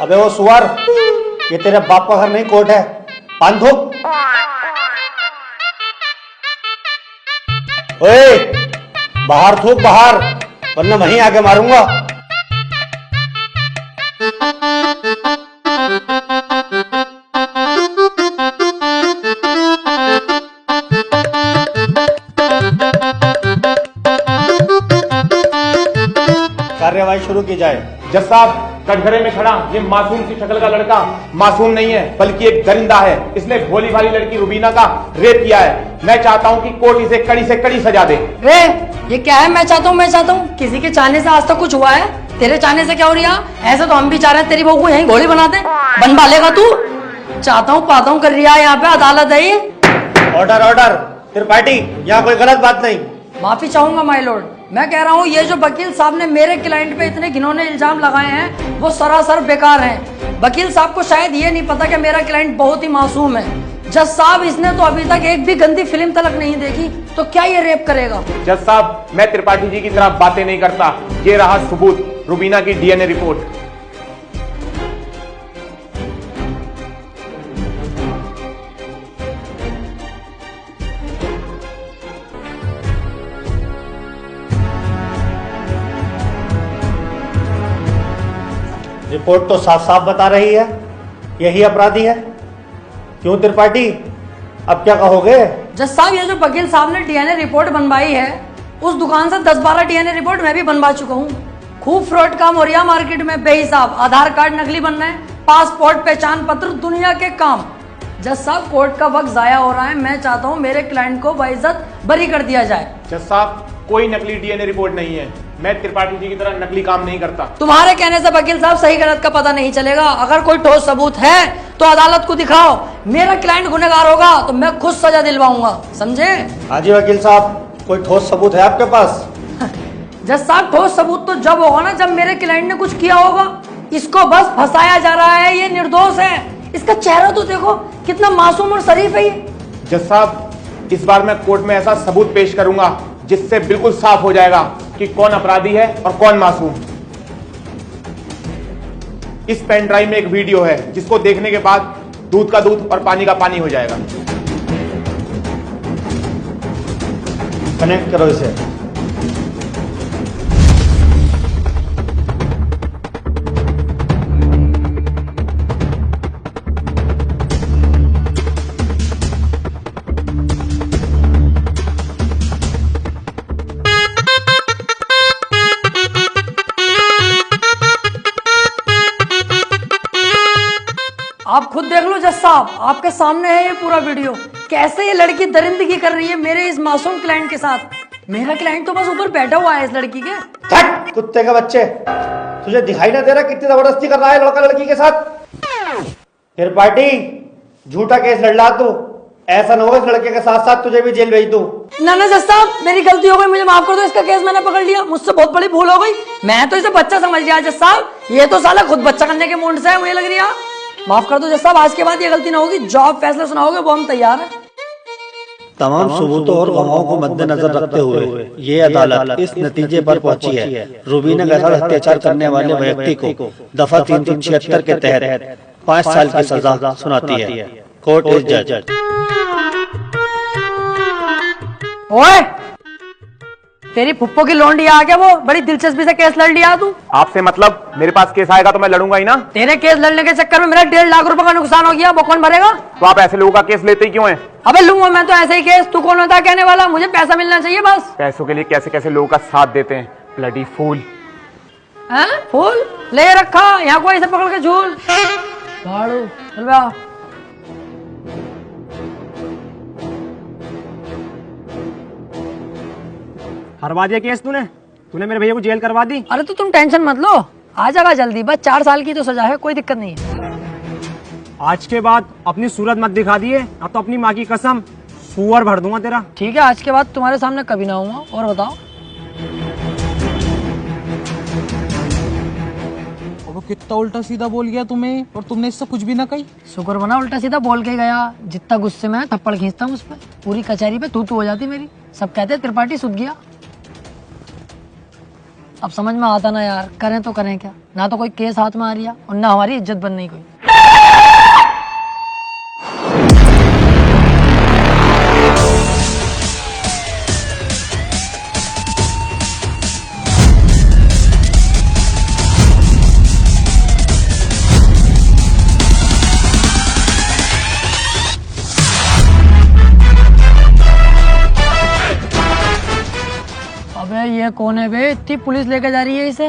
अबे वो सुअर, ये तेरे बाप का घर नहीं कोर्ट है। पान थूक। ओए, बाहर थूक बाहर, वरना वहीं आके मारूंगा। कार्यवाही शुरू की जाए। जज साहब, कटघरे में खड़ा ये मासूम सी शक्ल का लड़का मासूम नहीं है बल्कि एक दरिंदा है। इसने भोली भाली लड़की रुबीना का रेप किया है। मैं चाहता हूँ कि कोर्ट इसे कड़ी से कड़ी सजा दे। रे, ये क्या है? मैं चाहता हूँ किसी के चाहने से आज तक कुछ हुआ है? तेरे चाहने से क्या हो रहा? ऐसे तो हम भी चाह रहे हैं तेरी बहू को यहीं घोड़ी बना दे। बनवा लेगा तू? चाहता हूँ पाता हूँ कर रहा है। यहाँ पे अदालत है ये। Order order. त्रिपाठी, यहाँ कोई गलत बात नहीं। माफी चाहूंगा माय लॉर्ड। मैं कह रहा हूँ ये जो वकील साहब ने मेरे क्लाइंट पे इतने घिनौने इल्जाम लगाए हैं वो सरासर बेकार हैं। वकील साहब को शायद ये नहीं पता कि मेरा क्लाइंट बहुत ही मासूम है। जज साहब, इसने तो अभी तक एक भी गंदी फिल्म तलक नहीं देखी, तो क्या ये रेप करेगा? जज साहब, मैं त्रिपाठी जी की तरह बातें नहीं करता। ये रहा सबूत, रुबीना की डीएनए रिपोर्ट। रिपोर्ट तो साफ साफ बता रही है यही अपराधी है। क्यों त्रिपाठी, अब क्या कहोगे? जज साहब, ये जो वकील साहब ने डीएनए रिपोर्ट बनवाई है, उस दुकान से 10-12 डीएनए रिपोर्ट मैं भी बनवा चुका हूँ। खूब फ्रॉड काम हो रहा मार्केट में बेहिसाब। आधार कार्ड नकली बन रहे हैं, पासपोर्ट, पहचान पत्र, दुनिया के काम। जज साहब, कोर्ट का वक्त जाया हो रहा है। मैं चाहता हूँ मेरे क्लाइंट को बाइज्जत बरी कर दिया जाए। जज साहब, कोई नकली डीएनए रिपोर्ट नहीं है। मैं त्रिपाठी जी की तरह नकली काम नहीं करता। तुम्हारे कहने से वकील साहब सही गलत का पता नहीं चलेगा। अगर कोई ठोस सबूत है तो अदालत को दिखाओ। मेरा क्लाइंट गुनहगार होगा तो मैं खुद सजा दिलवाऊंगा, समझे? हाँ जी वकील साहब, कोई ठोस सबूत है आपके पास? जज साहब, ठोस सबूत तो जब होगा ना जब मेरे क्लाइंट ने कुछ किया होगा। इसको बस फंसाया जा रहा है, ये निर्दोष है। इसका चेहरा तो देखो, कितना मासूम और शरीफ है ये। जज साहब, इस बार मैं कोर्ट में ऐसा सबूत पेश करूंगा जिससे बिल्कुल साफ हो जाएगा कि कौन अपराधी है और कौन मासूम। इस पेन ड्राइव में एक वीडियो है जिसको देखने के बाद दूध का दूध और पानी का पानी हो जाएगा। कनेक्ट करो इसे। आप खुद देख लो जज साहब, आपके सामने है ये पूरा वीडियो। कैसे ये लड़की दरिंदगी कर रही है मेरे इस मासूम क्लाइंट के साथ। मेरा क्लाइंट तो बस ऊपर बैठा हुआ है इस लड़की के। हट कुत्ते के बच्चे, तुझे दिखाई ना दे रहा कितनी जबरदस्ती कर रहा है लड़का लड़की के साथ? त्रिपाठी, झूठा केस लड़ ला तू। ऐसा न हो इस लड़के के साथ साथ तुझे भी जेल भेज दूं। ना ना जज साहब, मेरी गलती हो गई, मुझे माफ कर दो। इसका केस मैंने पकड़ लिया, मुझसे बहुत बड़ी भूल हो गई। मैं तो इसे बच्चा समझ गया जज साहब। ये तो साला खुद बच्चा करने के मूड से है, मुझे लग रही है। माफ कर दो जज साहब, आज के बाद ये गलती ना होगी। जो आप फैसला सुनाओगे वो हम तैयार हैं। तमाम सबूतों और गवाहों को मद्देनजर रखते हुए ये अदालत इस नतीजे पर पहुंची है, रुबीना के साथ अत्याचार करने वाले व्यक्ति को दफा 376 के तहत 5 साल की सजा सुनाती है। कोर्ट इज जज। ओए, तेरी फुप्पो की लौंडी आ गया, वो बड़ी दिलचस्पी से केस लड़ लिया तू। आपसे मतलब? मेरे पास केस आएगा तो मैं लड़ूंगा ही ना। तेरे केस लड़ने के चक्कर में मेरा 1.5 लाख रुपए का नुकसान हो गया, वो कौन भरेगा? तो आप ऐसे लोगों का केस लेते ही क्यों हैं? अबे लूंगा मैं तो ऐसे ही केस। तू कौन होता है कहने वाला? मुझे पैसा मिलना चाहिए बस। पैसों के लिए कैसे कैसे लोगों का साथ देते हैं, ब्लडी फूल। हैं? फूल ले रखा यहाँ कोई, इसे पकड़ के झूल भाड़ू। चल बे आ। हरवा दिया केस तूने मेरे भैया को जेल करवा दी। अरे तो तुम टेंशन मत लो, आ जाएगा जल्दी। बस 4 साल की तो सजा है, कोई दिक्कत नहीं है। आज के बाद अपनी सूरत मत दिखा दिए, अब तो अपनी माँ की कसम सुअर भर दूंगा तेरा। ठीक है, आज के बाद तुम्हारे सामने कभी ना आऊंगा। और बताओ। वो कितना उल्टा सीधा बोल गया तुम्हें, और तुमने इससे कुछ भी ना कही। शुक्र बना उल्टा सीधा बोल के गया। जितना गुस्से में थप्पड़ खींचता हूँ उस पर, पूरी कचहरी पे तू हो जाती मेरी। सब कहते त्रिपाठी सुध गया। अब समझ में आता ना यार, करें तो करें क्या। ना तो कोई केस हाथ में आ रही है और ना हमारी इज्जत बन रही कोई। अबे ये कौन है बे, इतनी पुलिस लेके जा रही है इसे।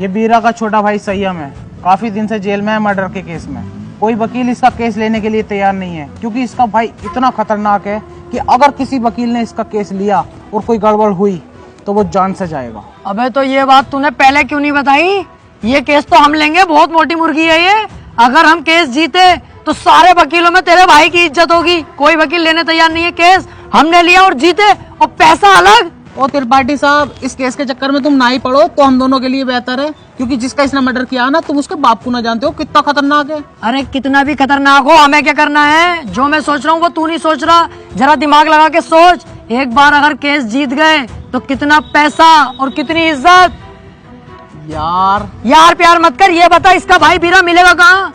ये बीरा का छोटा भाई संयम है, काफी दिन से जेल में है मर्डर के केस में। कोई वकील इसका केस लेने के लिए तैयार नहीं है, क्योंकि इसका भाई इतना खतरनाक है कि अगर किसी वकील ने इसका केस लिया और कोई गड़बड़ हुई तो वो जान से जाएगा। अबे तो ये बात तूने पहले क्यों नहीं बताई? ये केस तो हम लेंगे, बहुत मोटी मुर्गी है ये। अगर हम केस जीते तो सारे वकीलों में तेरे भाई की इज्जत होगी। कोई वकील लेने तैयार नहीं है केस, हमने लिया और जीते, और पैसा अलग। और त्रिपाठी साहब, इस केस के चक्कर में तुम ना ही पड़ो तो हम दोनों के लिए बेहतर है, क्योंकि जिसका इसने मर्डर किया ना, तुम उसके बाप को ना जानते हो कितना खतरनाक है। अरे कितना भी खतरनाक हो, हमें क्या करना है? जो मैं सोच रहा हूँ वो तू नहीं सोच रहा। जरा दिमाग लगा के सोच, एक बार अगर केस जीत गए तो कितना पैसा और कितनी इज्जत। यार प्यार मत कर, ये बता इसका भाई बीरा मिलेगा कहाँ?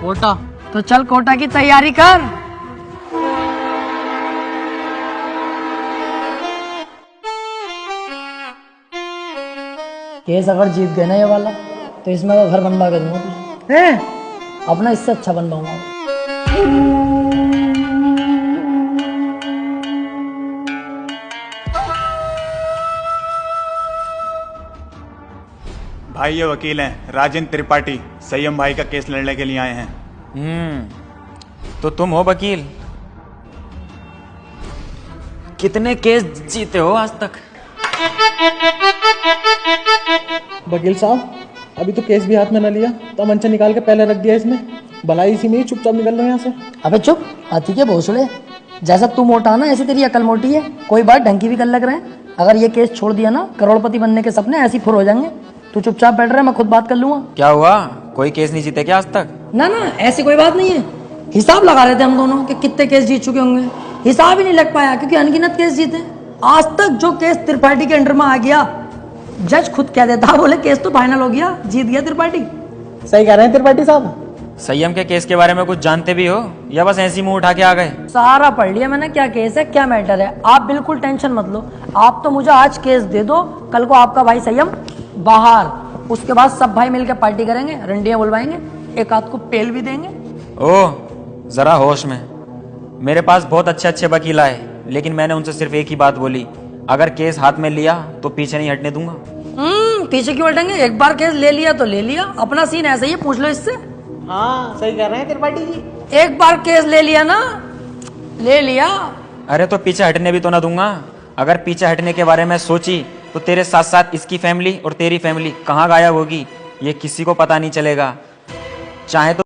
कोटा। तो चल कोटा की तैयारी कर। केस अगर जीत गए ना ये वाला, तो इसमें तो घर बनवा के दूंगा तुझे। अपना इससे अच्छा बनवाऊंगा। भाई ये वकील हैं राजेंद्र त्रिपाठी, संयम भाई का केस लड़ने के लिए आए हैं। तो तुम हो वकील? कितने केस जीते हो आज तक? वकील साहब, अभी तो केस भी हाथ में न लिया, तो मंचा निकाल के पहले रख दिया इसने। भलाई इसी में ही चुपचाप निकल लो यहाँ से। अबे चुप, हाथी के भोसड़े। जैसा तू मोटा ना, ऐसी तेरी अकल मोटी है। कोई बात ढंग की भी कर लग रहे हैं। अगर ये केस छोड़ दिया ना, करोड़पति बनने के सपने ऐसे ही फुर हो जाएंगे। तू चुपचाप बैठ रहा है, मैं खुद बात कर लूंगा। क्या हुआ, कोई केस नहीं जीते क्या आज तक? ना ना, ऐसी कोई बात नहीं है। हिसाब लगा रहे थे हम दोनों कि कितने केस जीत चुके होंगे। हिसाब ही नहीं लग पाया, क्योंकि अनगिनत केस जीते। आज तक जो केस त्रिपाठी के अंडर में आ गया, जज खुद कह देता, बोले केस तो फाइनल हो गया, जीत गया त्रिपाठी। सही कह रहे हैं त्रिपाठी साहब। संयम के केस के बारे में कुछ जानते भी हो या बस ऐसी मुंह उठा के आ गए? सारा पढ़ लिया मैंने, क्या केस है क्या मैटर है। आप बिल्कुल टेंशन मत लो। आप तो मुझे आज केस दे दो, कल को आपका भाई संयम बाहर। उसके बाद सब भाई मिलकर पार्टी करेंगे, रंडियां बुलवाएंगे, एक आध को पेल भी देंगे। ओह, जरा होश में। मेरे पास बहुत अच्छे अच्छे वकील आए, लेकिन मैंने उनसे सिर्फ एक ही बात बोली, अगर केस हाथ में लिया तो पीछे नहीं हटने दूंगा। पीछे क्यों हटेंगे? एक बार केस ले लिया तो ले लिया। अपना सीन ऐसा ही है, पूछ लो इससे। हाँ, सही कह रहे हैं त्रिपाठी जी। एक बार केस ले लिया ना, ले लिया। अरे तो पीछे हटने भी तो ना दूंगा। अगर पीछे हटने के बारे में सोची तो तेरे साथ साथ इसकी फैमिली और तेरी फैमिली कहाँ गायब होगी, ये किसी को पता नहीं चलेगा। चाहे तो